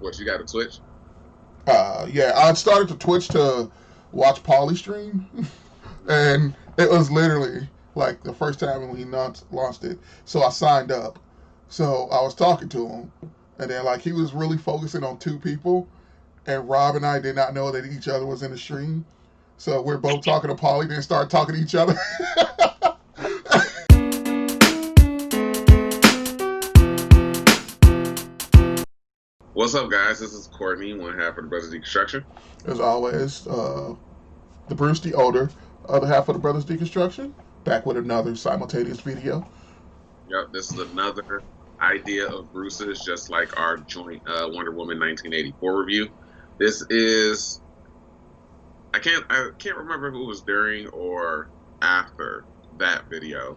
What, you got a Twitch? Yeah, I started to Twitch to watch Polly stream, and it was literally like the first time when he launched it. So I signed up. So I was talking to him, and then like he was really focusing on two people, and Rob and I did not know that each other was in the stream. So we're both talking to Polly, then start talking to each other. What's up, guys? This is Courtney, one half of the Brothers Deconstruction. As always, the Bruce, the older, other half of the Brothers Deconstruction, back with another simultaneous video. Yep, this is another idea of Bruce's, just like our joint Wonder Woman 1984 review. This is I can't remember if it was during or after that video.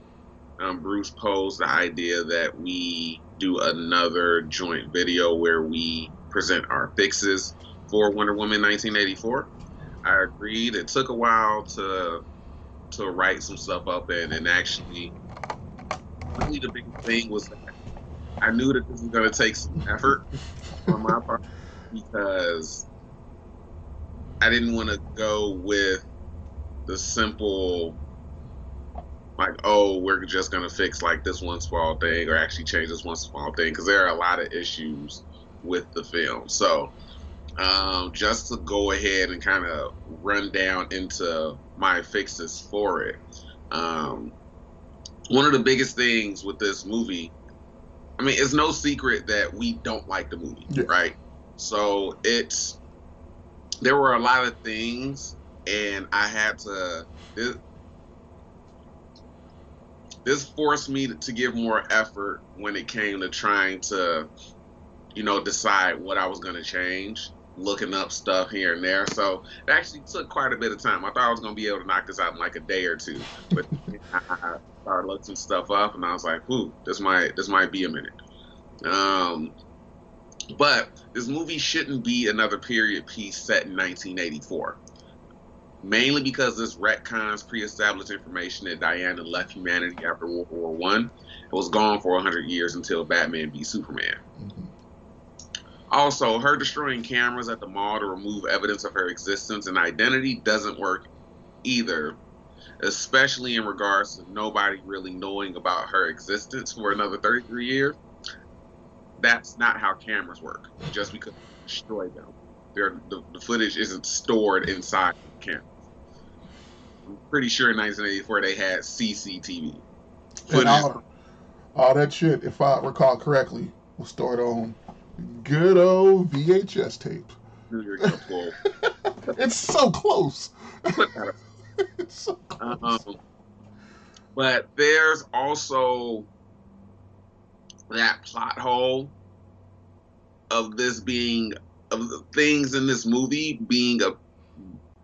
Bruce posed the idea that we do another joint video where we present our fixes for Wonder Woman 1984. I agreed. It took a while to write some stuff up, and actually, really the big thing was that I knew that this was going to take some effort on my part because I didn't want to go with the simple, like, oh, we're just going to fix like this one small thing or actually change this one small thing, because there are a lot of issues with the film. So just to go ahead and kind of run down into my fixes for it. One of the biggest things with this movie, I mean, it's no secret that we don't like the movie, Yeah. right? So there were a lot of things, and I had to, this forced me to give more effort when it came to trying to, decide what I was going to change, looking up stuff here and there. So it actually took quite a bit of time. I thought I was going to be able to knock this out in like a day or two, but I started looking some stuff up, and I was like, "Ooh, this might be a minute." But this movie shouldn't be another period piece set in 1984. Mainly because this retcons pre-established information that Diana left humanity after World War One. It was gone for 100 years until Batman v Superman. Mm-hmm. Also, her destroying cameras at the mall to remove evidence of her existence and identity doesn't work either, especially in regards to nobody really knowing about her existence for another 33 years. That's not how cameras work. Just because you destroy them, the footage isn't stored inside the camera. I'm pretty sure in 1984 they had CCTV And footage. all that shit, if I recall correctly, was stored on good old VHS tape. It's so close. It's so close. But there's also that plot hole of this being, of the things in this movie being a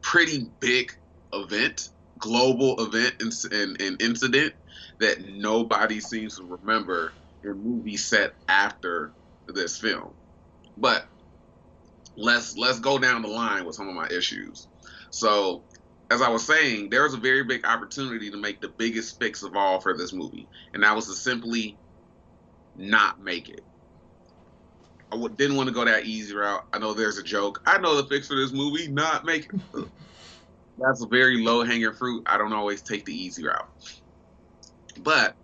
pretty big event, global event and incident that nobody seems to remember in movies set after this film. But let's go down the line with some of my issues. So, as I was saying, there was a very big opportunity to make the biggest fix of all for this movie, and that was to simply not make it. I didn't want to go that easy route. I know there's a joke. I know the fix for this movie, not make it. That's a very low-hanging fruit. I don't always take the easy route. But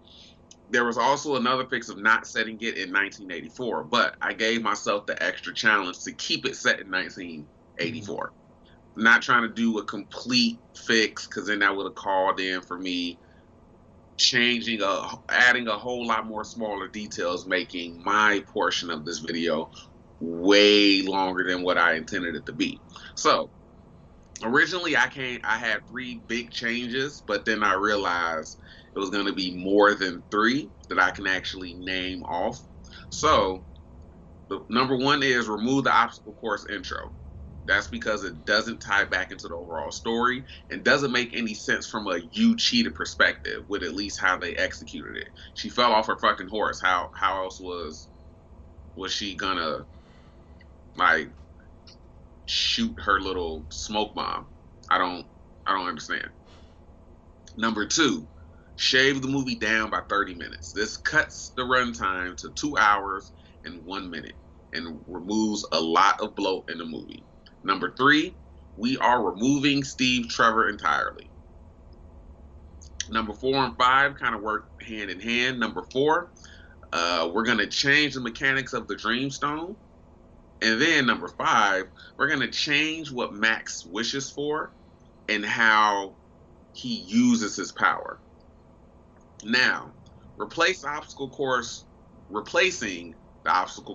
there was also another fix of not setting it in 1984, but I gave myself the extra challenge to keep it set in 1984. Not trying to do a complete fix, because then that would have called in for me adding a whole lot more smaller details, making my portion of this video way longer than what I intended it to be. So originally I had 3 big changes, but then I realized it was going to be more than 3 that I can actually name off. So the number 1 is remove the obstacle course intro. That's because it doesn't tie back into the overall story and doesn't make any sense from a you cheated perspective with at least how they executed it. She fell off her fucking horse. How else was she gonna like shoot her little smoke bomb? I don't understand. Number 2, shave the movie down by 30 minutes. This cuts the runtime to 2 hours and 1 minute. and removes a lot of bloat in the movie. Number 3, we are removing Steve Trevor entirely. Number 4 and 5 kind of work hand in hand. Number 4, we're going to change the mechanics of the Dreamstone. And then number 5, we're going to change what Max wishes for and how he uses his power. Now, replacing the obstacle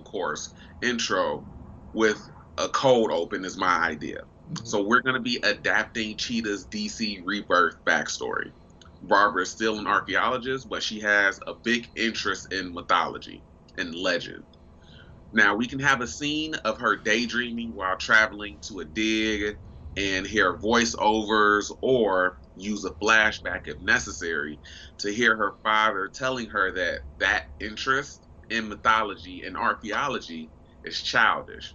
course intro with a cold open is my idea. Mm-hmm. So we're going to be adapting Cheetah's DC Rebirth backstory. Barbara is still an archaeologist, but she has a big interest in mythology and legend. Now, we can have a scene of her daydreaming while traveling to a dig and hear voiceovers, or use a flashback if necessary to hear her father telling her that that interest in mythology and archaeology is childish.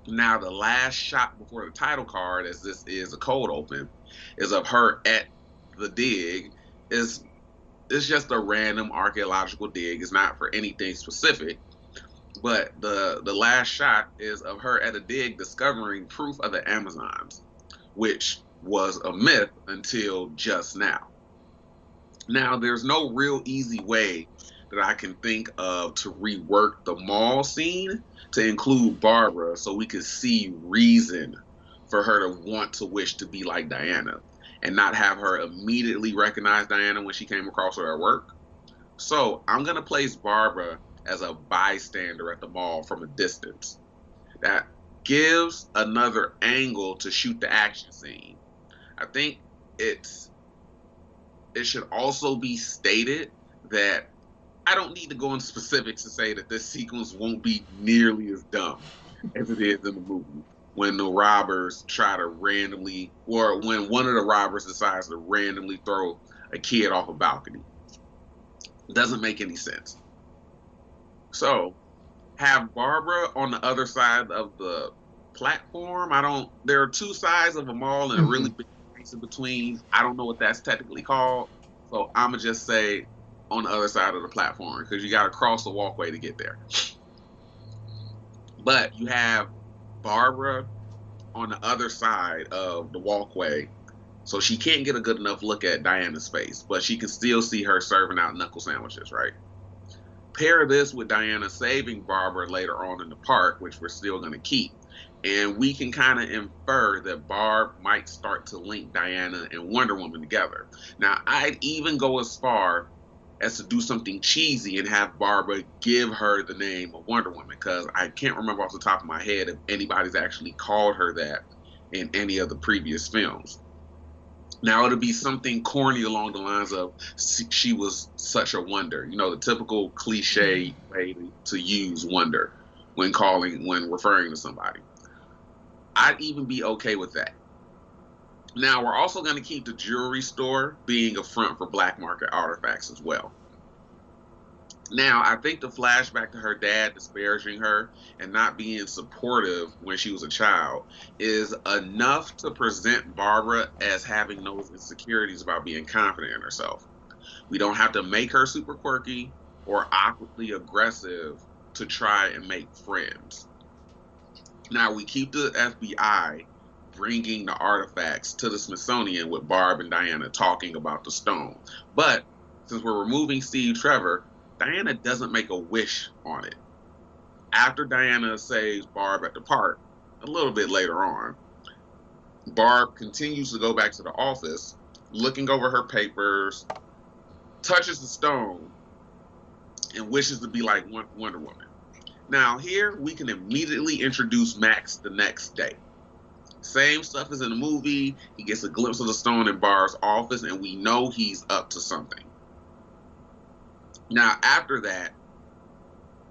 Now, the last shot before the title card, as this is a cold open, is of her at the dig. It's just a random archaeological dig. It's not for anything specific. But the last shot is of her at a dig discovering proof of the Amazons, which was a myth until just now. Now, there's no real easy way that I can think of to rework the mall scene to include Barbara so we could see reason for her to want to wish to be like Diana and not have her immediately recognize Diana when she came across her at work. So I'm going to place Barbara as a bystander at the mall from a distance. That gives another angle to shoot the action scene. I think it should also be stated that I don't need to go into specifics to say that this sequence won't be nearly as dumb as it is in the movie when the robbers try to randomly, or when one of the robbers decides to randomly throw a kid off a balcony. It doesn't make any sense. So, have Barbara on the other side of the platform. There are two sides of a mall and a really big space in between. I don't know what that's technically called. So, I'm going to just say on the other side of the platform because you got to cross the walkway to get there. But you have Barbara on the other side of the walkway. So, she can't get a good enough look at Diana's face, but she can still see her serving out knuckle sandwiches, right? Pair this with Diana saving Barbara later on in the park, which we're still going to keep, and we can kind of infer that Barb might start to link Diana and Wonder Woman together. Now, I'd even go as far as to do something cheesy and have Barbara give her the name of Wonder Woman, because I can't remember off the top of my head if anybody's actually called her that in any of the previous films. Now, it'll be something corny along the lines of she was such a wonder. You know, the typical cliche way to use wonder when referring to somebody. I'd even be okay with that. Now, we're also going to keep the jewelry store being a front for black market artifacts as well. Now, I think the flashback to her dad disparaging her and not being supportive when she was a child is enough to present Barbara as having those insecurities about being confident in herself. We don't have to make her super quirky or awkwardly aggressive to try and make friends. Now, we keep the FBI bringing the artifacts to the Smithsonian with Barb and Diana talking about the stone. But since we're removing Steve Trevor, Diana doesn't make a wish on it. After Diana saves Barb at the park, a little bit later on, Barb continues to go back to the office, looking over her papers, touches the stone, and wishes to be like Wonder Woman. Now, here we can immediately introduce Max the next day. Same stuff as in the movie. He gets a glimpse of the stone in Barb's office, and we know he's up to something. Now, after that,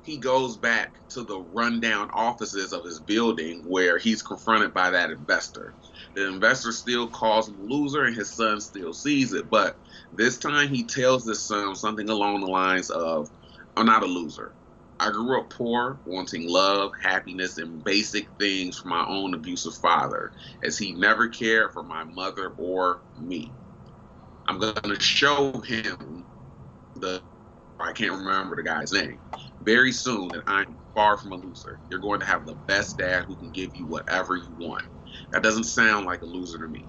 he goes back to the rundown offices of his building where he's confronted by that investor. The investor still calls him a loser, and his son still sees it, but this time he tells his son something along the lines of, "I'm not a loser. I grew up poor, wanting love, happiness, and basic things from my own abusive father, as he never cared for my mother or me. I'm going to show him I can't remember the guy's name, very soon that I'm far from a loser. You're going to have the best dad who can give you whatever you want. That doesn't sound like a loser to me.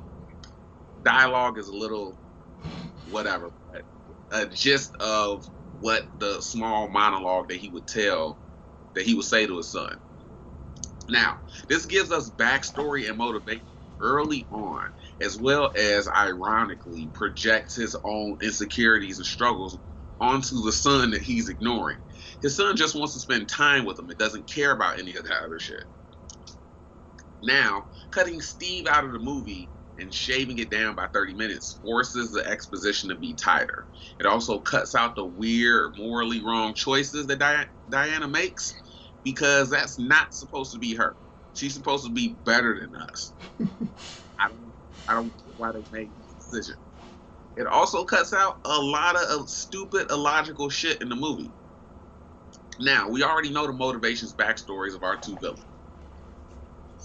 Dialogue is a little whatever, but a gist of what the small monologue that he would say to his son. Now, this gives us backstory and motivation early on, as well as ironically projects his own insecurities and struggles onto the son that he's ignoring. His son just wants to spend time with him. It doesn't care about any of that other shit. Now, cutting Steve out of the movie and shaving it down by 30 minutes forces the exposition to be tighter. It also cuts out the weird, morally wrong choices that Diana makes, because that's not supposed to be her. She's supposed to be better than us. I don't know why they made this decision. It also cuts out a lot of stupid, illogical shit in the movie. Now, we already know the motivations, backstories of our two villains.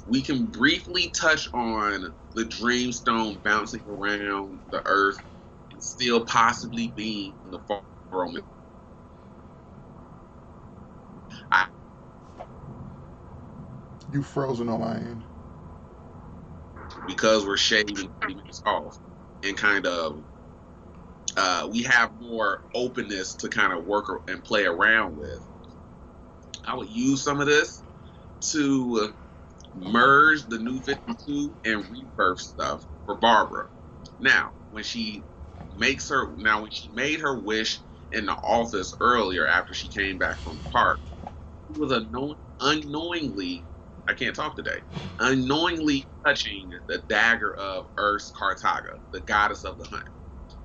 We can briefly touch on the Dreamstone bouncing around the Earth and still possibly being the Roman. You frozen on my end. Because we're shaving 30 minutes off, and kind of we have more openness to kind of work and play around with. I would use some of this to merge the New 52 and Rebirth stuff for Barbara. Now, when she made her wish in the office earlier after she came back from the park, she was unknowingly touching the dagger of Earth's Cartaga, the goddess of the hunt.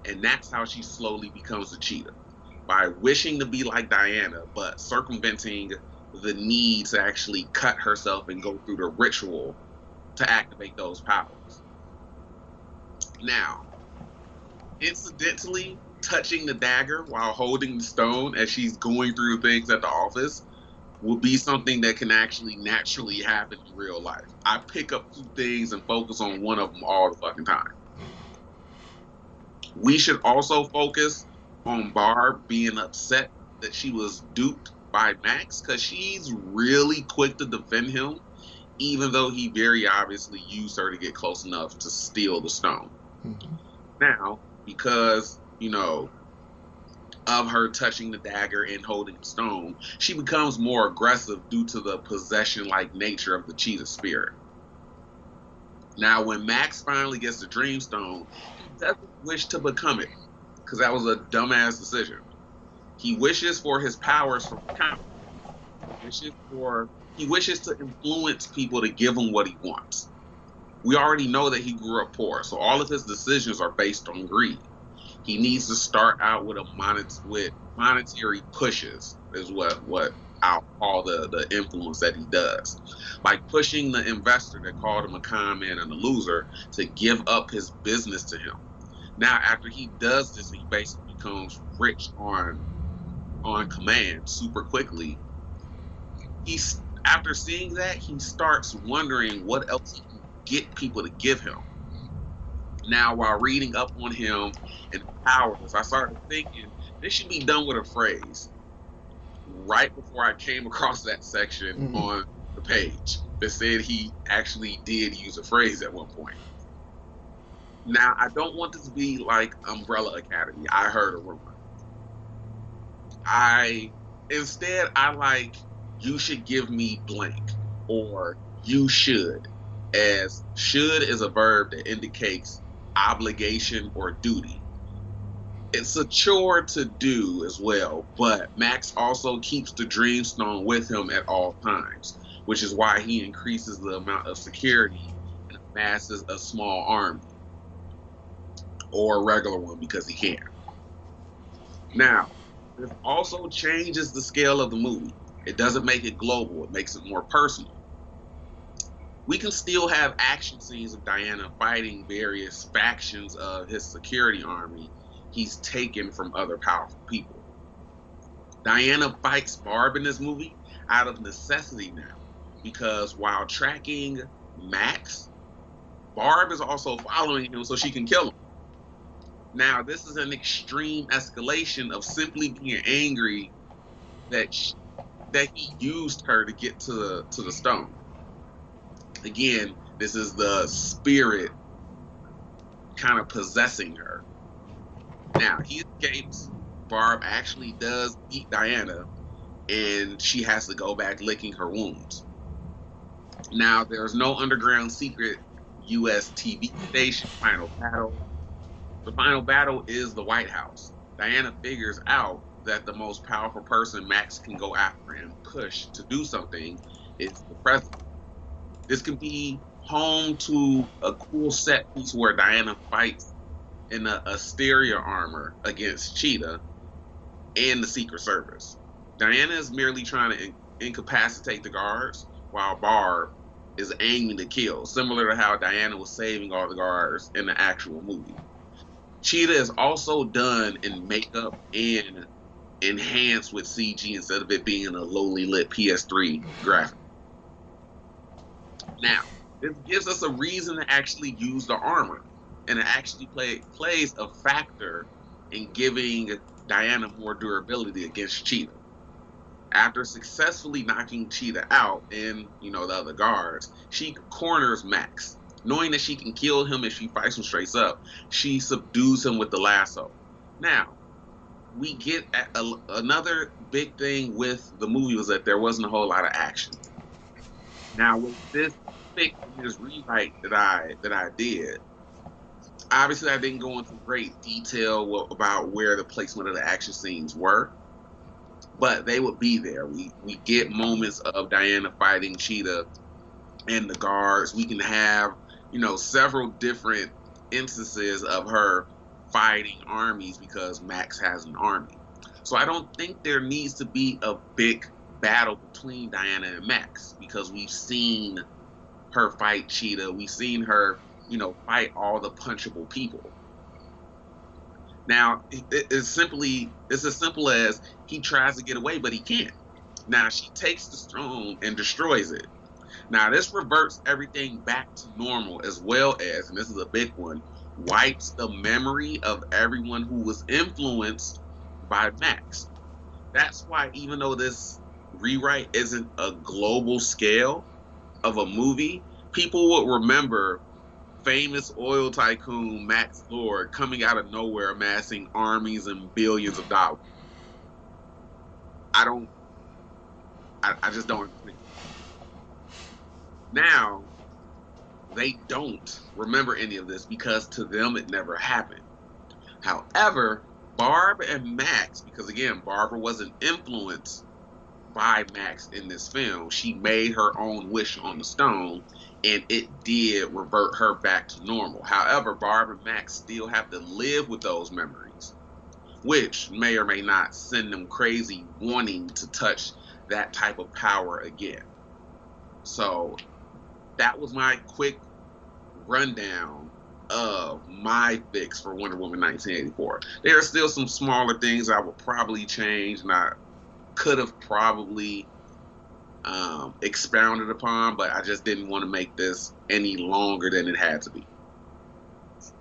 And that's how she slowly becomes a cheetah, by wishing to be like Diana, but circumventing the need to actually cut herself and go through the ritual to activate those powers. Now, incidentally, touching the dagger while holding the stone as she's going through things at the office will be something that can actually naturally happen in real life. I pick up two things and focus on one of them all the fucking time. We should also focus on Barb being upset that she was duped by Max, because she's really quick to defend him, even though he very obviously used her to get close enough to steal the stone. Mm-hmm. Now, because, of her touching the dagger and holding the stone, she becomes more aggressive due to the possession-like nature of the cheetah spirit. Now, when Max finally gets the Dreamstone, he doesn't wish to become it, because that was a dumbass decision. He wishes for his powers from count. He wishes to influence people to give him what he wants. We already know that he grew up poor, so all of his decisions are based on greed. He needs to start out with monetary pushes, is what I'll call the influence that he does. Like pushing the investor that called him a con man and a loser to give up his business to him. Now, after he does this, he basically becomes rich on command super quickly. After seeing that, he starts wondering what else he can get people to give him. Now, while reading up on him and powers, I started thinking this should be done with a phrase. Right before I came across that section on the page that said he actually did use a phrase at one point. Now, I don't want this to be like Umbrella Academy. I heard a rumor. Instead, I like, you should give me blank, or you should, as should is a verb that indicates obligation or duty. It's a chore to do as well, but Max also keeps the Dreamstone with him at all times, which is why he increases the amount of security and amasses a small army, or a regular one because he can. Now, this also changes the scale of the movie. It doesn't make it global, it makes it more personal. We can still have action scenes of Diana fighting various factions of his security army he's taken from other powerful people. Diana fights Barb in this movie out of necessity now, because while tracking Max, Barb is also following him so she can kill him. Now, this is an extreme escalation of simply being angry that that he used her to get to the stone. Again, this is the spirit kind of possessing her. Now he escapes. Barb actually does eat Diana, and she has to go back licking her wounds. Now there's no underground secret U.S. TV station final battle. The final battle is the White House. Diana figures out that the most powerful person Max can go after and push to do something is the president. This can be home to a cool set piece where Diana fights in a stereo armor against Cheetah and the Secret Service. Diana is merely trying to incapacitate the guards, while Barb is aiming to kill, similar to how Diana was saving all the guards in the actual movie. Cheetah is also done in makeup and enhanced with CG instead of it being a lowly lit PS3 graphic. Now, this gives us a reason to actually use the armor, and it actually plays a factor in giving Diana more durability against Cheetah. After successfully knocking Cheetah out and, the other guards, she corners Max. Knowing that she can kill him if she fights him straight up, she subdues him with the lasso. Now, we get another big thing with the movie was that there wasn't a whole lot of action. Now, with this rewrite that I did, obviously I didn't go into great detail about where the placement of the action scenes were, but they would be there. We get moments of Diana fighting Cheetah and the guards. We can have, several different instances of her fighting armies because Max has an army. So I don't think there needs to be a big battle between Diana and Max because we've seen her fight Cheetah. We've seen her, fight all the punchable people. Now, it's as simple as he tries to get away, but he can't. Now, she takes the stone and destroys it. Now, this reverts everything back to normal as well as, and this is a big one, wipes the memory of everyone who was influenced by Max. That's why even though this rewrite isn't a global scale of a movie, people would remember famous oil tycoon Max Lord coming out of nowhere amassing armies and billions of dollars. I just don't understand. Now, they don't remember any of this because to them it never happened. However, Barb and Max, because again, Barbara wasn't influenced by Max in this film, she made her own wish on the stone, and it did revert her back to normal. However, Barb and Max still have to live with those memories, which may or may not send them crazy wanting to touch that type of power again. So that was my quick rundown of my fix for Wonder Woman 1984. There are still some smaller things I would probably change, and I could have probably expounded upon, but I just didn't want to make this any longer than it had to be.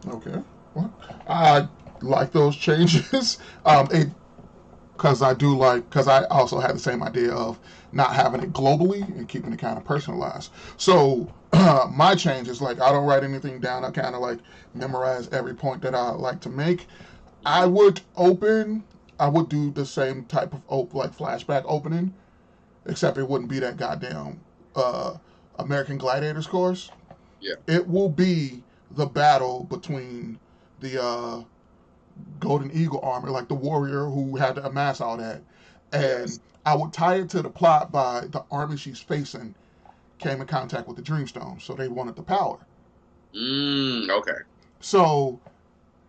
Okay. Well, I like those changes. Because I also had the same idea of not having it globally and keeping it kind of personalized. So my change is I don't write anything down. I kind of memorize every point that I like to make. I would do the same type of flashback opening, except it wouldn't be that goddamn American Gladiators course. Yeah. It will be the battle between the Golden Eagle armor, the warrior who had to amass all that. And yes, I would tie it to the plot by the army she's facing came in contact with the Dreamstone, so they wanted the power. Okay. So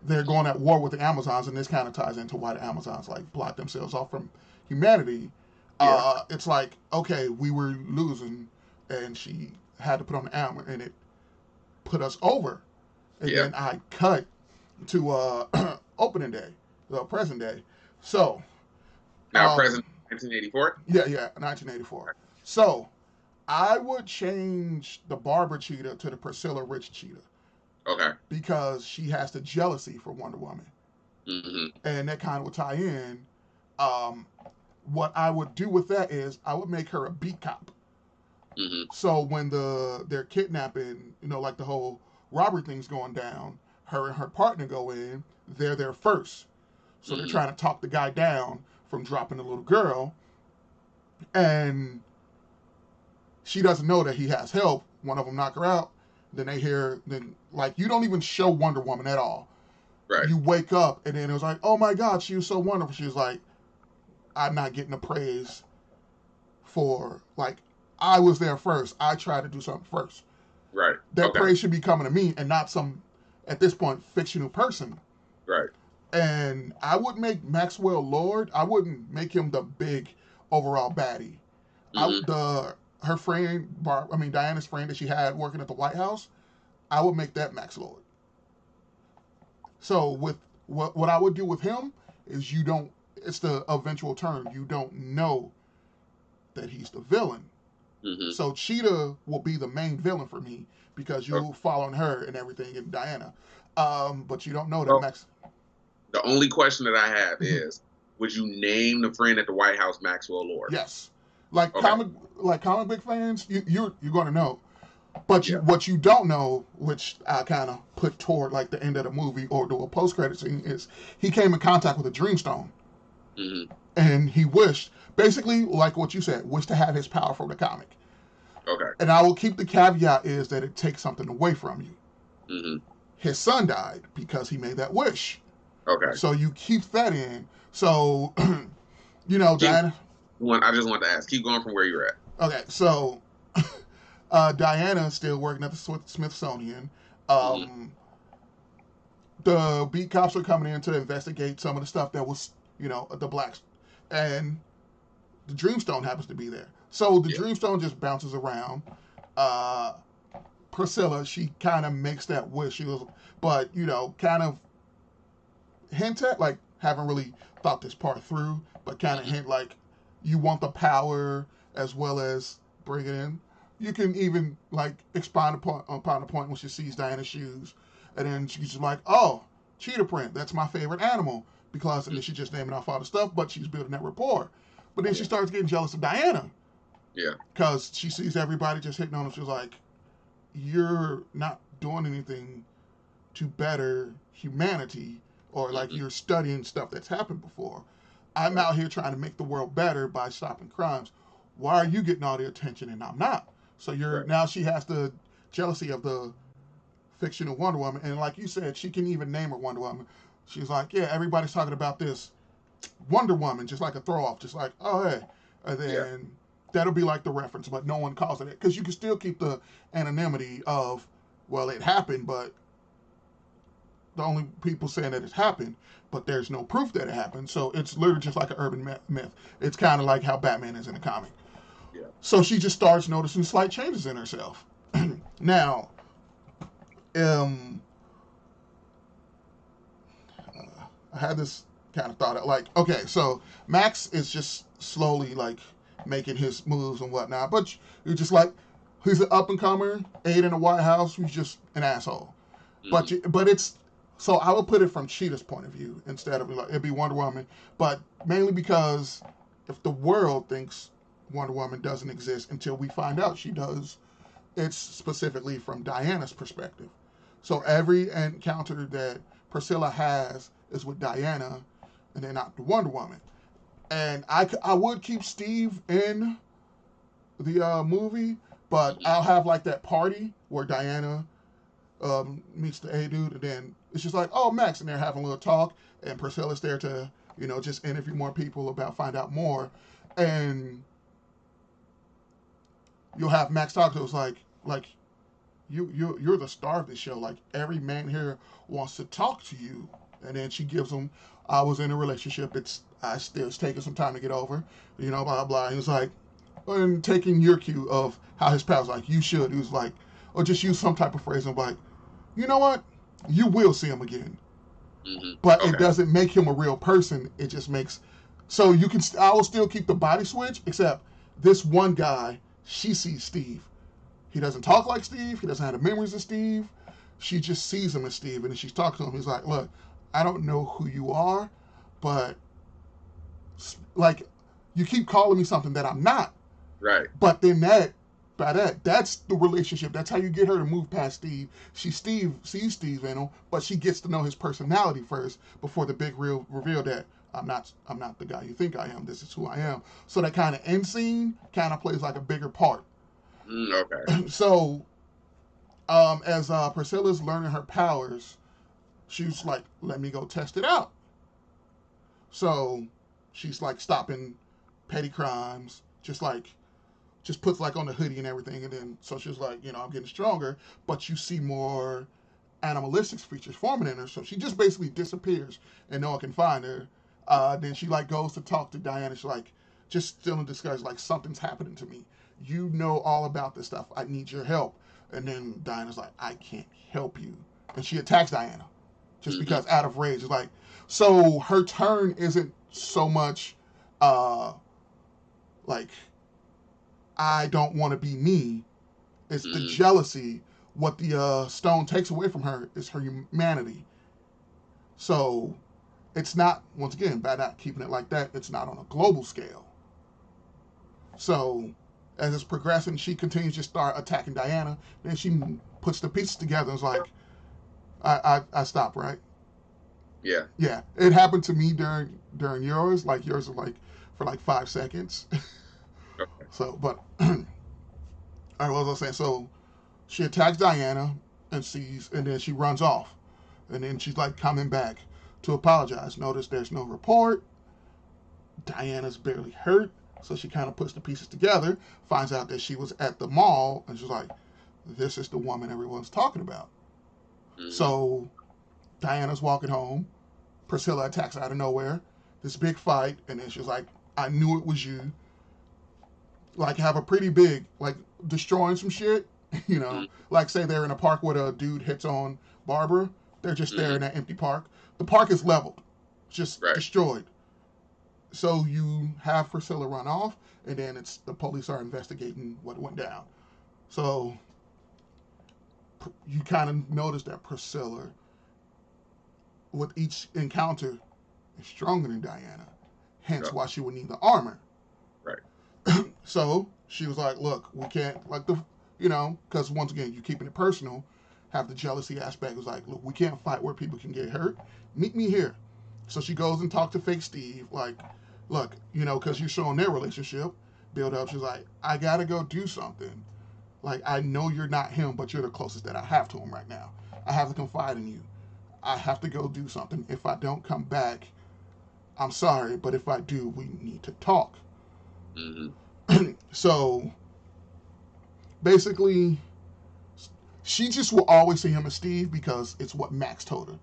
they're going at war with the Amazons, and this kind of ties into why the Amazons block themselves off from humanity. Yeah. It's okay, we were losing, and she had to put on the armor, and it put us over. And then I cut to opening day, the present day. So now present 1984. Yeah, 1984. So I would change the Barbara Cheetah to the Priscilla Rich Cheetah. Okay. Because she has the jealousy for Wonder Woman. Mm-hmm. And that kind of would tie in. what I would do with that is I would make her a beat cop. Mm-hmm. So when they're kidnapping, like the whole robbery thing's going down, her and her partner go in. They're there first, so they're Mm-hmm. trying to talk the guy down from dropping the little girl, and she doesn't know that he has help. One of them knock her out. Then they hear, then like you don't even show Wonder Woman at all. Right. You wake up and then it was like, oh my God, she was so wonderful. She was like, I'm not getting the praise for like I was there first. I tried to do something first. Right. That Okay. praise should be coming to me and not some at this point fictional person. Right. And I would make Maxwell Lord. I wouldn't make him the big overall baddie. Mm-hmm. Her friend, Diana's friend that she had working at the White House, I would make that Max Lord. So with what I would do with him is you don't. It's the eventual turn. You don't know that he's the villain. Mm-hmm. So Cheetah will be the main villain for me because Okay. you're following her and everything and Diana. But you don't know that So Max. the only question that I have Mhm. is, would you name the friend at the White House Maxwell Lord? Yes, like Okay. comic book fans, you're going to know. But Yeah. what you don't know, which I kind of put toward like the end of the movie or do a post credit scene, is he came in contact with a Dreamstone, Mm-hmm. and he wished, basically like what you said, wished to have his power from the comic. Okay. And I will keep the caveat is that it takes something away from you. Mm-hmm. His son died because he made that wish. Okay. So you keep that in. So, Keep Diana. I just wanted to ask. Keep going from where you're at. Okay, so Diana is still working at the Smithsonian. Mm-hmm. The beat cops are coming in to investigate some of the stuff that was, the blacks. And the Dreamstone happens to be there. So the Yeah. Dreamstone just bounces around. Uh, Priscilla, she kind of makes that wish. She was, but, kind of hint at, like, haven't really thought this part through, but kind of Mm-hmm. hint like you want the power as well as bring it in. You can even like expand upon the point when she sees Diana's shoes, and then she's just like, "Oh, cheetah print. That's my favorite animal." Because and then she's just naming off all the stuff, but she's building that rapport. But then she Yeah. starts getting jealous of Diana Yeah. because she sees everybody just hitting on her. She's like, "You're not doing anything to better humanity, or like Mm-hmm. you're studying stuff that's happened before. I'm Right. out here trying to make the world better by stopping crimes. Why are you getting all the attention and I'm not?" So Right. now she has the jealousy of the fictional Wonder Woman, and like you said, she can even name her Wonder Woman. She's like, yeah, everybody's talking about this Wonder Woman, just like a throw off, just like, oh hey, and Yeah. then that'll be like the reference, but no one calls it because you can still keep the anonymity of, well, it happened, but the only people saying that it happened, but there's no proof that it happened. So it's literally just like an urban myth. It's kind of like how Batman is in the comic. Yeah. So she just starts noticing slight changes in herself. Now, um, I had this kind of thought, like, okay, so Max is just slowly like making his moves and whatnot, but you're just like, he's an up and comer, aide in the White House, who's just an asshole. Mm-hmm. But it's so I would put it from Cheetah's point of view instead of like it'd be Wonder Woman, but mainly because if the world thinks Wonder Woman doesn't exist until we find out she does, it's specifically from Diana's perspective. So every encounter that Priscilla has is with Diana, and then not the Wonder Woman. And I would keep Steve in the movie, but Mm-hmm. I'll have like that party where Diana meets the A dude, and then it's just like, oh, Max, and they're having a little talk, and Priscilla's there to, just interview more people find out more, and you'll have Max talk to us like you're the star of this show. Like every man here wants to talk to you, and then she gives him, I was in a relationship. It's taking some time to get over, blah blah blah. And it's like, and taking your cue of how his pal was like, you should. He was like, or just use some type of phrase and like, you know what? You will see him again. Mm-hmm. But it Okay. doesn't make him a real person. It just makes so you can. I will still keep the body switch, except this one guy. She sees Steve. He doesn't talk like Steve. He doesn't have the memories of Steve. She just sees him as Steve, and then she's talking to him. He's like, "Look, I don't know who you are, but like You keep calling me something that I'm not. Right. But then that's the relationship. That's how you get her to move past Steve. Sees Steve in him, but she gets to know his personality first before the big real reveal that I'm not the guy you think I am. This is who I am. So that kind of end scene kind of plays like a bigger part. Okay. So as Priscilla's learning her powers, she's like, let me go test it out. So she's like stopping petty crimes, just puts like on the hoodie and everything, and then so she's like, I'm getting stronger, but you see more animalistic features forming in her, so she just basically disappears and no one can find her. Then she like goes to talk to Diana. She's like, just still in disguise, like something's happening to me. You know all about this stuff. I need your help. And then Diana's like, I can't help you, and she attacks Diana just because out of rage. It's like, so her turn isn't so much like I don't want to be me. It's the jealousy. What the stone takes away from her is her humanity. So it's not, once again, by not keeping it like that, it's not on a global scale. So as it's progressing, she continues to start attacking Diana. Then she puts the pieces together and is like, I stopped, right? Yeah. Yeah. It happened to me during yours. Like yours was like for like 5 seconds. Okay. So, but all right, what was I saying? So she attacks Diana and then she runs off. And then she's like coming back to apologize. Notice there's no report. Diana's barely hurt. So she kind of puts the pieces together, finds out that she was at the mall, and she's like, this is the woman everyone's talking about. So Diana's walking home. Priscilla attacks out of nowhere. This big fight, and then she's like, I knew it was you. Like, have a pretty big, like, destroying some shit, like, say they're in a park where a dude hits on Barbara. They're just there in that empty park. The park is leveled, just destroyed. So you have Priscilla run off, and then the police are investigating what went down. So you kind of notice that Priscilla, with each encounter, is stronger than Diana. Hence why she would need the armor. Right. So she was like, look, we can't, like, because once again, you're keeping it personal, have the jealousy aspect. It was like, look, we can't fight where people can get hurt. Meet me here. So she goes and talks to fake Steve, like, look, because you're showing their relationship build up. She's like, I got to go do something. Like, I know you're not him, but you're the closest that I have to him right now. I have to confide in you. I have to go do something. If I don't come back, I'm sorry, but if I do, we need to talk. So basically, she just will always see him as Steve because it's what Max told her.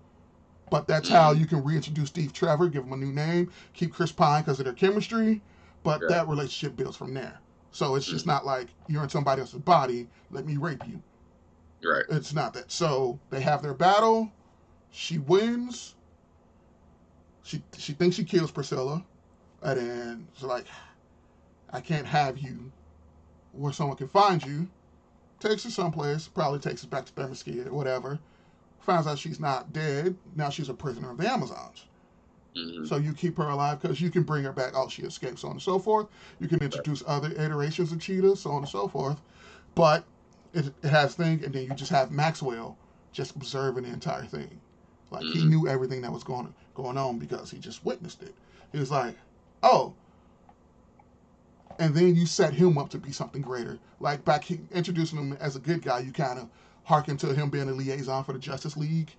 But that's how you can reintroduce Steve Trevor, give him a new name, keep Chris Pine because of their chemistry, but that relationship builds from there. So it's just not like you're in somebody else's body, let me rape you. Right. It's not that. So they have their battle. She wins. She thinks she kills Priscilla. And then she's like, I can't have you where someone can find you. Takes her someplace, probably takes her back to Thermoscape or whatever. Finds out she's not dead. Now she's a prisoner of the Amazons. So you keep her alive because you can bring her back. Oh, she escapes, so on and so forth. You can introduce other iterations of Cheetah, so on and so forth. But it has things, and then you just have Maxwell just observing the entire thing. Like, he knew everything that was going on because he just witnessed it. He was like, oh. And then you set him up to be something greater. Like, introducing him as a good guy, you kind of harken to him being a liaison for the Justice League.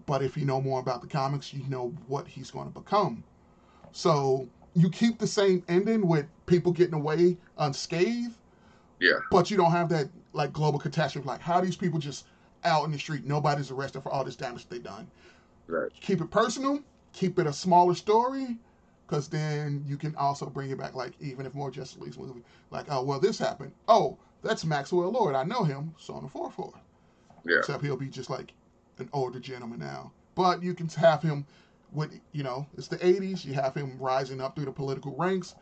But if you know more about the comics, you know what he's going to become. So you keep the same ending with people getting away unscathed. Yeah. But you don't have that, like, global catastrophe. Like, how these people just out in the street, nobody's arrested for all this damage they've done. Right. Keep it personal. Keep it a smaller story. Because then you can also bring it back, like, even if more Justice League's movie. Like, oh, well, this happened. Oh, that's Maxwell Lord. I know him. So on and so forth. Yeah. Except he'll be just like an older gentleman now. But you can have him with, it's the 80s. You have him rising up through the political ranks.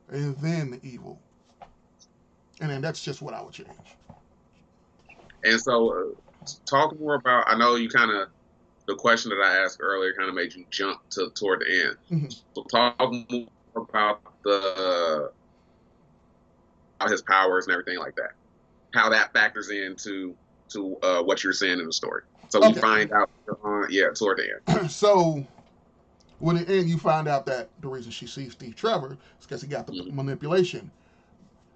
And then the evil. And then that's just what I would change. And so, talk more about, I know you kind of, the question that I asked earlier kind of made you jump toward the end. So talk more about the his powers and everything like that. How that factors into what you're saying in the story. So we Okay. find out, toward the end. So when in the end you find out that the reason she sees Steve Trevor is because he got the manipulation.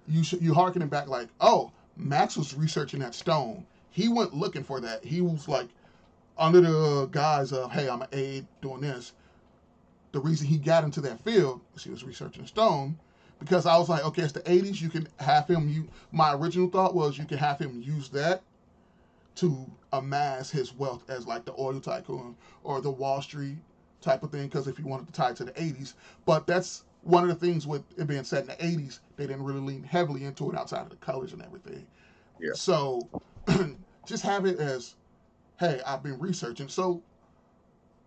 You harken it back like, oh, Max was researching that stone. He went looking for that. He was like under the guise of, hey, I'm an aide doing this. The reason he got into that field was he was researching stone. Because I was like, okay, it's the 80s. You can have him. My original thought was you can have him use that to amass his wealth as like the oil tycoon or the Wall Street type of thing. Because if you wanted to tie it to the 80s, but that's one of the things with it being set in the 80s. They didn't really lean heavily into it outside of the colors and everything. Yeah. So just have it as, hey, I've been researching. So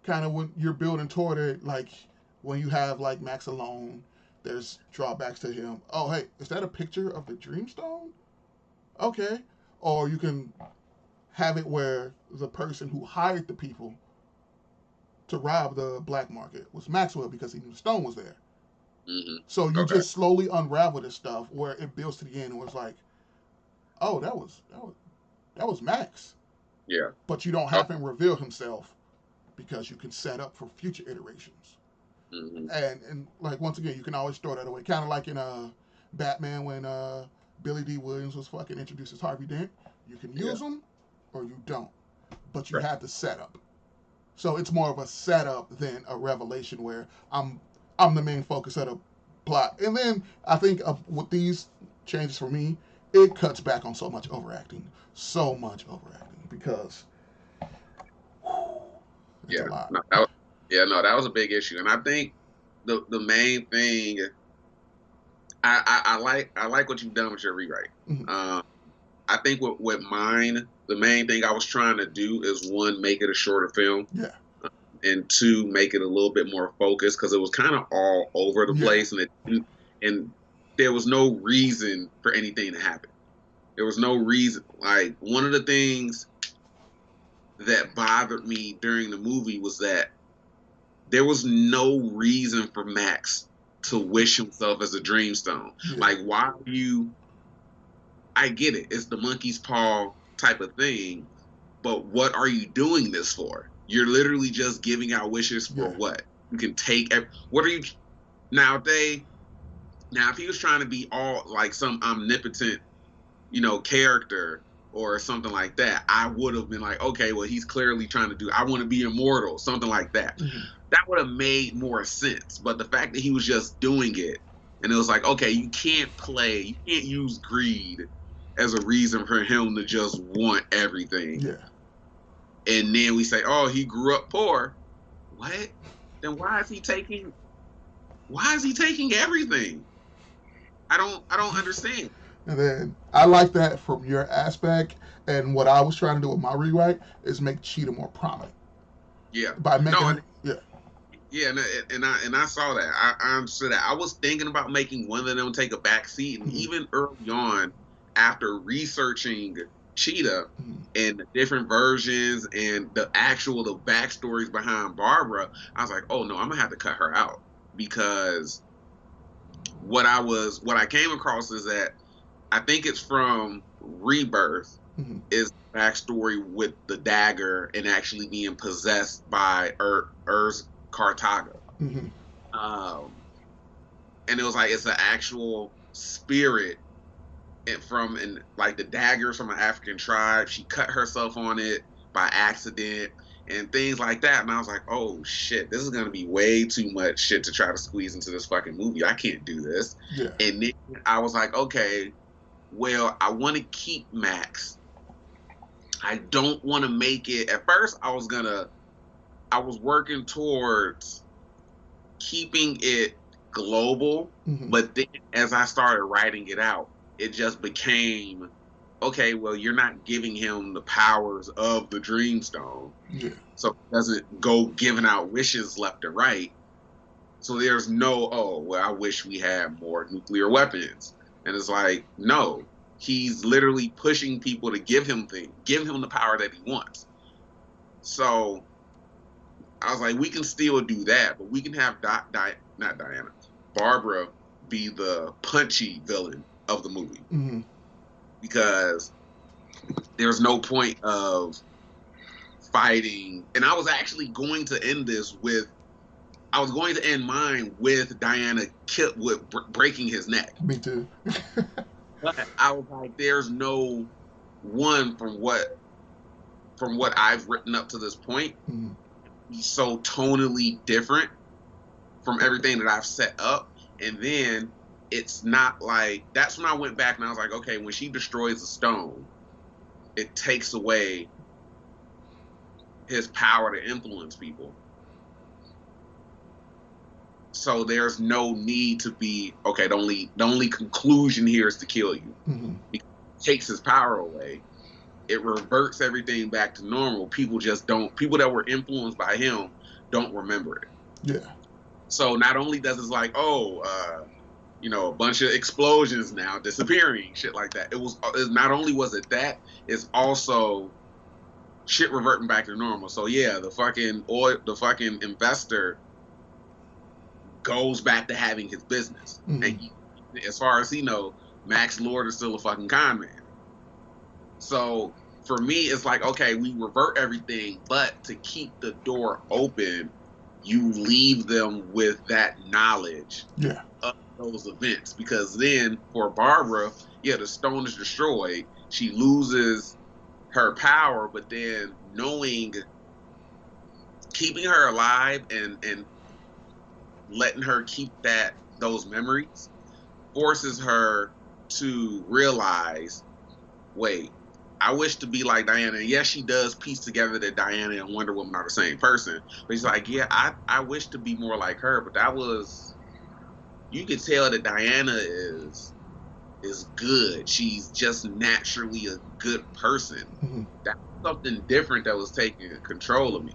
kind of when you're building toward it, like when you have like Max alone, there's drawbacks to him. Oh, hey, is that a picture of the Dreamstone? Okay. Or you can have it where the person who hired the people to rob the black market was Maxwell because he knew the stone was there. Mm-hmm. So you just slowly unravel this stuff where it builds to the end and was like, oh, that was Max. Yeah. But you don't have him reveal himself because you can set up for future iterations. Mm-hmm. And like once again, you can always throw that away. Kind of like in Batman when Billy D. Williams was fucking introduced as Harvey Dent. You can use him or you don't, but you have the setup. So it's more of a setup than a revelation where I'm the main focus of the plot. And then I think with these changes for me, it cuts back on so much overacting because it's a lot. That was a big issue, and I think the main thing I like what you've done with your rewrite. Mm-hmm. I think with mine, the main thing I was trying to do is one, make it a shorter film. Yeah. And two, make it a little bit more focused because it was kind of all over the place, and there was no reason for anything to happen. There was no reason. Like one of the things that bothered me during the movie was that there was no reason for Max to wish himself as a Dreamstone. Yeah. Like, why are you? I get it. It's the monkey's paw type of thing, but what are you doing this for? You're literally just giving out wishes for what? You can take. What are you? Now if he was trying to be all like some omnipotent, character or something like that, I would have been like, okay, well, he's clearly trying to do, I want to be immortal, something like that. Mm-hmm. That would have made more sense. But the fact that he was just doing it, and it was like, okay, you can't use greed as a reason for him to just want everything. Yeah. And then we say, oh, he grew up poor. What? Then why is he taking everything? I don't understand. And then I like that from your aspect. And what I was trying to do with my rewrite is make Cheetah more prominent. Yeah. By making Yeah, and I saw that. I understood that. I was thinking about making one of them take a back seat, and even early on, after researching Cheetah and the different versions and the backstories behind Barbara, I was like, oh no, I'm gonna have to cut her out, because what I came across is that I think it's from Rebirth is the backstory with the dagger and actually being possessed by Ur's Cartaga. And it was like it's an actual spirit from the dagger from an African tribe. She cut herself on it by accident and things like that. And I was like, oh shit, this is gonna be way too much shit to try to squeeze into this fucking movie. I can't do this. Yeah. And then I was like, okay, well, I want to keep Max. I don't want to make it. At first, I was working towards keeping it global, but then as I started writing it out, it just became, okay, well, you're not giving him the powers of the Dreamstone. Yeah. So it doesn't go giving out wishes left and right. So there's no, oh, well, I wish we had more nuclear weapons. And it's like, no, he's literally pushing people to give him the power that he wants. So I was like, we can still do that, but we can have Barbara be the punchy villain of the movie, Mm-hmm. because there's no point of fighting. And I was actually going to end this with, I was going to end mine with Diana breaking his neck. Me too. But I was like, there's no one from what I've written up to this point. Mm-hmm. He's so tonally different from everything that I've set up. And then it's not like, that's when I went back and I was like, okay, when she destroys the stone, it takes away his power to influence people. So there's no need to be, okay, the only conclusion here is to kill you. Mm-hmm. It takes his power away. It reverts everything back to normal. People that were influenced by him don't remember it. Yeah. So not only does it's like, a bunch of explosions now disappearing, shit like that. Not only was it that, it's also shit reverting back to normal. So yeah, the fucking investor goes back to having his business. Mm-hmm. And as far as he knows, Max Lord is still a fucking con man. So for me, it's like, okay, we revert everything, but to keep the door open, you leave them with that knowledge of those events. Because then for Barbara, yeah, the stone is destroyed. She loses her power, but then keeping her alive and letting her keep those memories forces her to realize, wait, I wish to be like Diana. And yes, she does piece together that Diana and Wonder Woman are the same person. But she's like, yeah, I wish to be more like her. But you could tell that Diana is good. She's just naturally a good person. Mm-hmm. That's something different that was taking control of me.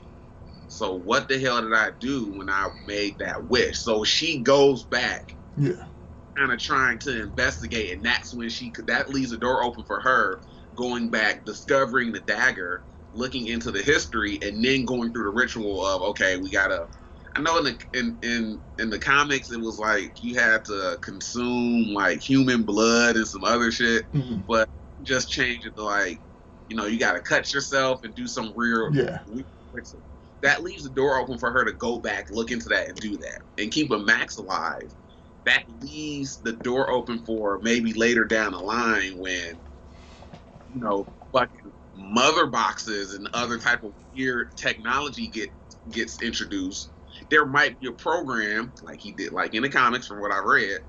So what the hell did I do when I made that wish? So she goes back, kind of trying to investigate, and that's when that leaves the door open for her going back, discovering the dagger, looking into the history, and then going through the ritual of, okay, we gotta. I know in the comics it was like you had to consume like human blood and some other shit, but just change it to like, you gotta cut yourself and do some real. That leaves the door open for her to go back, look into that, and do that, and keep a Max alive. That leaves the door open for maybe later down the line when, fucking mother boxes and other type of weird technology gets introduced. There might be a program like he did, like in the comics, from what I read,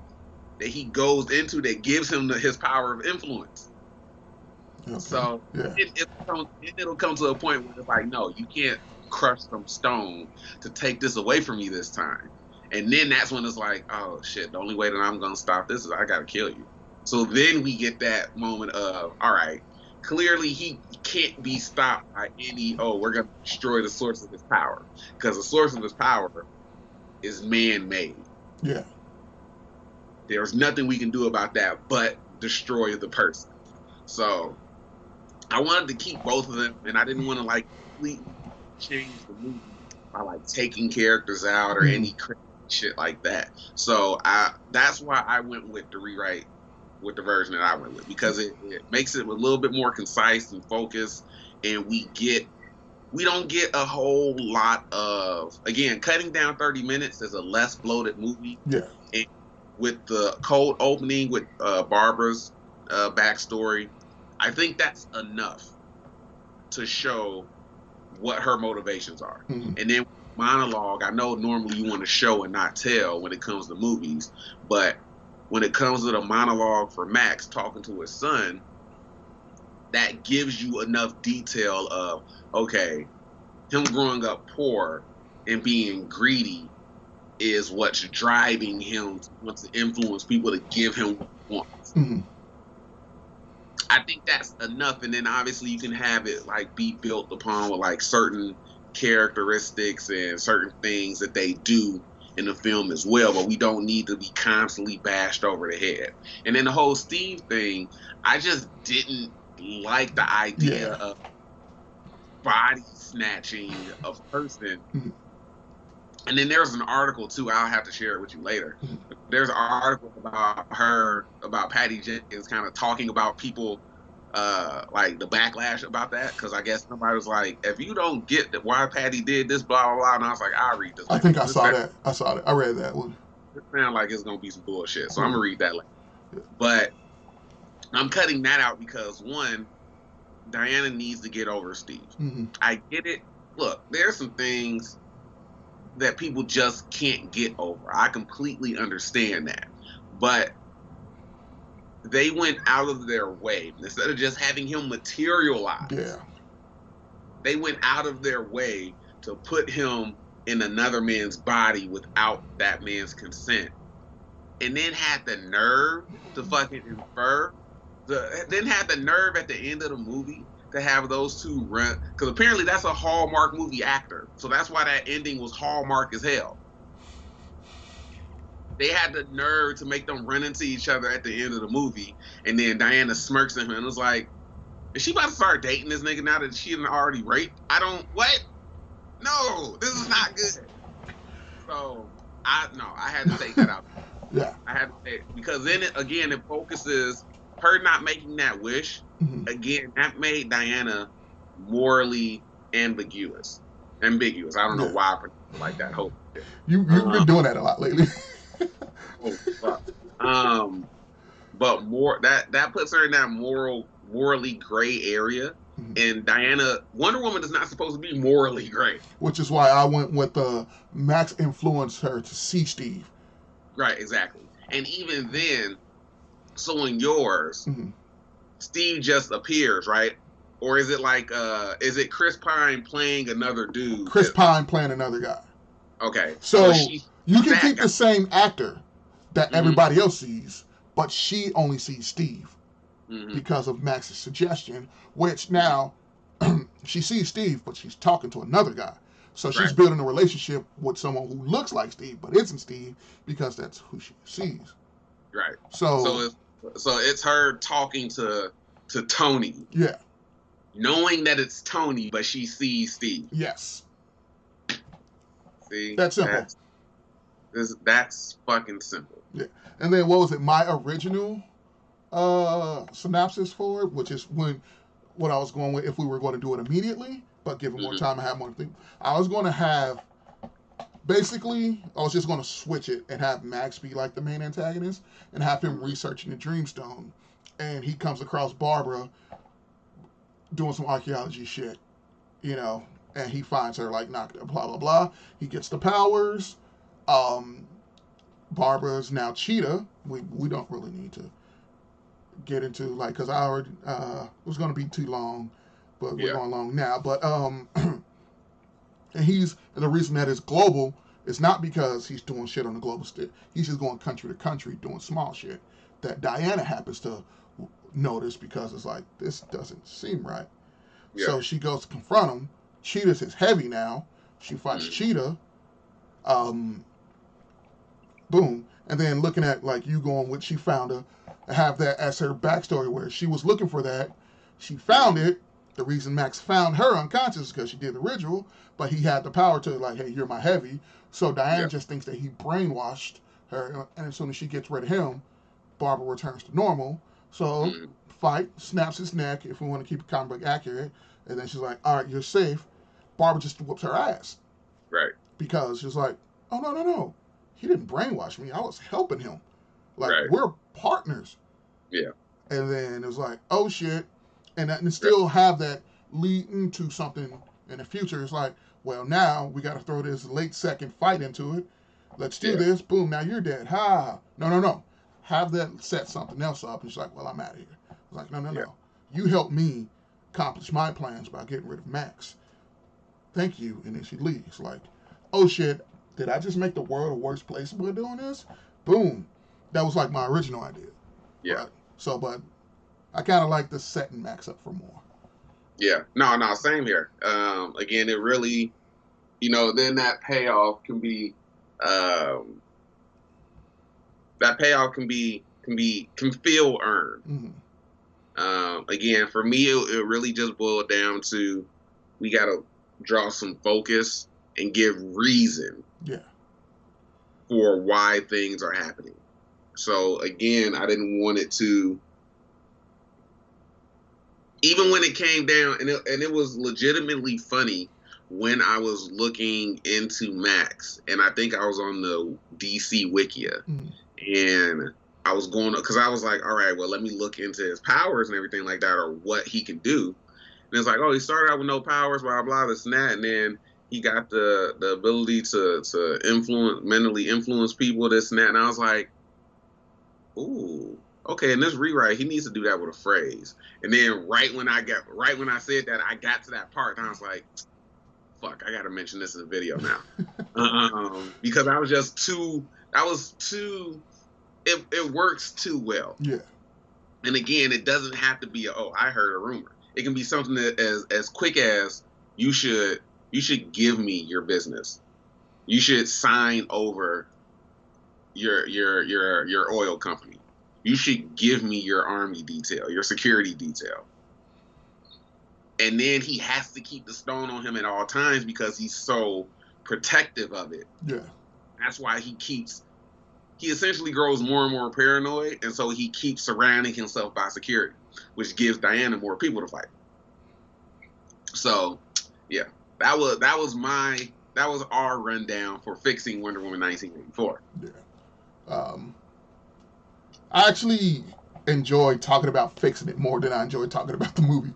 that he goes into that gives him his power of influence. Okay. So it'll come to a point where it's like, no, you can't crush some stone to take this away from you this time. And then that's when it's like, oh shit, the only way that I'm gonna stop this is I gotta kill you. So then we get that moment of, all right, clearly he can't be stopped by we're gonna destroy the source of his power, because the source of his power is man-made. Yeah. There's nothing we can do about that but destroy the person. So I wanted to keep both of them, and I didn't want to like completely change the movie by like taking characters out or any crazy shit like that. So that's why I went with the rewrite, with the version that I went with, because it makes it a little bit more concise and focused, and we don't get a whole lot of, again, cutting down 30 minutes is a less bloated movie. Yeah. And with the cold opening with Barbara's backstory, I think that's enough to show what her motivations are. And then monologue, I know normally you want to show and not tell when it comes to movies, but when it comes to the monologue for Max talking to his son, that gives you enough detail of, okay, him growing up poor and being greedy is what's driving him to want to influence people to give him what he wants. I think that's enough, and then obviously you can have it like be built upon with like certain characteristics and certain things that they do in the film as well, but we don't need to be constantly bashed over the head. And then the whole Steve thing, I just didn't like the idea of body snatching a person And then there's an article too. I'll have to share it with you later. There's an article about Patty Jenkins, kind of talking about people, like the backlash about that, because I guess somebody was like, if you don't get that why Patty did this, blah blah blah, and I was like, I'll read this I later. think I saw that. I read that one. It sounds like it's gonna be some bullshit, so I'm gonna read that later. But I'm cutting that out because one, Diana needs to get over Steve. I get it. Look, there's some things that people just can't get over. I completely understand that. But they went out of their way. Instead of just having him materialize, they went out of their way to put him in another man's body without that man's consent. And then had the nerve to fucking infer, then had the nerve at the end of the movie to have those two run, because apparently that's a Hallmark movie actor, so that's why that ending was Hallmark as hell. They had the nerve to make them run into each other at the end of the movie, and then Diana smirks at him and was like, is she about to start dating this nigga now that she didn't already raped? What? No, this is not good. So, I had to take that out. Yeah. I had to say, because then it focuses her not making that wish. Again, that made Diana morally ambiguous. I don't know why I put it like that. Hope you've been doing that a lot lately. But more that puts her in that morally gray area. And Wonder Woman is not supposed to be morally gray. Which is why I went with Max influenced her to see Steve. Right, exactly. And even then, so in yours, Steve just appears, right? Or is it like, is it Chris Pine playing another dude? Chris Pine playing another guy. Okay. So you can keep the same actor that everybody else sees, but she only sees Steve because of Max's suggestion, which now she sees Steve, but she's talking to another guy. So she's building a relationship with someone who looks like Steve, but isn't Steve, because that's who she sees. Right. So it's her talking to Tony. Yeah. Knowing that it's Tony, but she sees Steve. Yes. See? That's simple. That's fucking simple. Yeah. And then what was it? My original synopsis for it, which is what I was going with if we were going to do it immediately, but given more time, I have more to think. I was going to have, basically, I was just going to switch it and have Max be like the main antagonist and have him researching the Dreamstone. And he comes across Barbara doing some archaeology shit, and he finds her like knocked up, blah, blah, blah. He gets the powers. Barbara's now Cheetah. We don't really need to get into, like, because I already, it was going to be too long, but we're going long now. But, and the reason that it's global is not because he's doing shit on the global stage. He's just going country to country doing small shit that Diana happens to notice, because it's like, this doesn't seem right. Yeah. So she goes to confront him. Cheetah's his heavy now. She fights Cheetah. Boom. And then looking at, like, you going with, she found her, have that as her backstory, where she was looking for that. She found it. The reason Max found her unconscious is because she did the ritual, but he had the power to, like, hey, you're my heavy. So Diana just thinks that he brainwashed her, and as soon as she gets rid of him, Barbara returns to normal. So fight, snaps his neck, if we want to keep the comic book accurate, and then she's like, all right, you're safe. Barbara just whoops her ass. Right. Because she's like, oh, no. He didn't brainwash me. I was helping him. Like, we're partners. Yeah. And then it was like, oh, shit. And still have that leading to something in the future. It's like, well, now we got to throw this late second fight into it. Let's do this. Boom, now you're dead. Ha. No. Have that set something else up. And she's like, well, I'm out of here. I was like, no. You helped me accomplish my plans by getting rid of Max. Thank you. And then she leaves. Like, oh, shit. Did I just make the world a worse place by doing this? Boom. That was like my original idea. Yeah. But I kind of like the setting Max up for more. Yeah. No, same here. Again, it really, then that payoff can be, can feel earned. Again, for me, it really just boiled down to, we got to draw some focus and give reason for why things are happening. So again, I didn't want it to, even when it came down, and it was legitimately funny when I was looking into Max, and I think I was on the DC Wikia, and I was going, because I was like, all right, well, let me look into his powers and everything like that, or what he can do. And it's like, oh, he started out with no powers, blah, blah, this and that, and then he got the ability to mentally influence people, this and that, and I was like, ooh, okay, in this rewrite, he needs to do that with a phrase. And then right when I said that, I got to that part, and I was like, fuck, I gotta mention this in the video now. Because I was just too, it works too well. Yeah. And again, it doesn't have to be I heard a rumor. It can be something that as quick as you should give me your business. You should sign over your oil company. You should give me your army detail, your security detail. And then he has to keep the stone on him at all times because he's so protective of it. Yeah. That's why he essentially grows more and more paranoid, and so he keeps surrounding himself by security, which gives Diana more people to fight. So, yeah, that was our rundown for fixing Wonder Woman 1984. Yeah. I actually enjoyed talking about fixing it more than I enjoyed talking about the movie.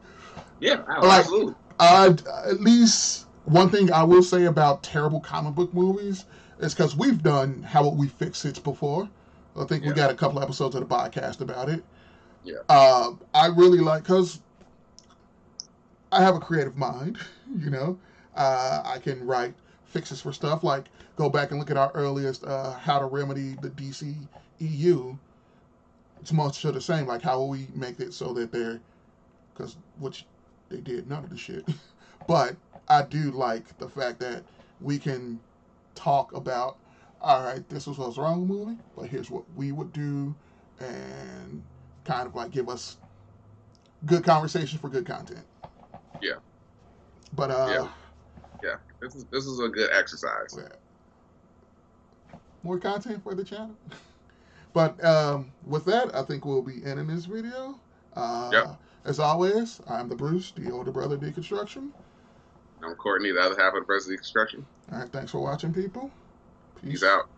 Yeah, absolutely. At least one thing I will say about terrible comic book movies is because we've done How Would We Fix It before. I think we got a couple episodes of the podcast about it. Yeah. I really like, because I have a creative mind, you know. I can write fixes for stuff, like go back and look at our earliest How to Remedy the DC EU. It's much of the same, like how will we make it so that because which they did none of the shit. But I do like the fact that we can talk about, all right, this was what's wrong with the movie, but here's what we would do, and kind of like give us good conversation for good content. Yeah. But yeah. This is a good exercise. Yeah. More content for the channel. But with that, I think we'll be ending this video. As always, I'm theBRUCE, the older brother of Deconstruction. I'm Courtney, the other half of the brother of Deconstruction. All right, thanks for watching, people. Peace out.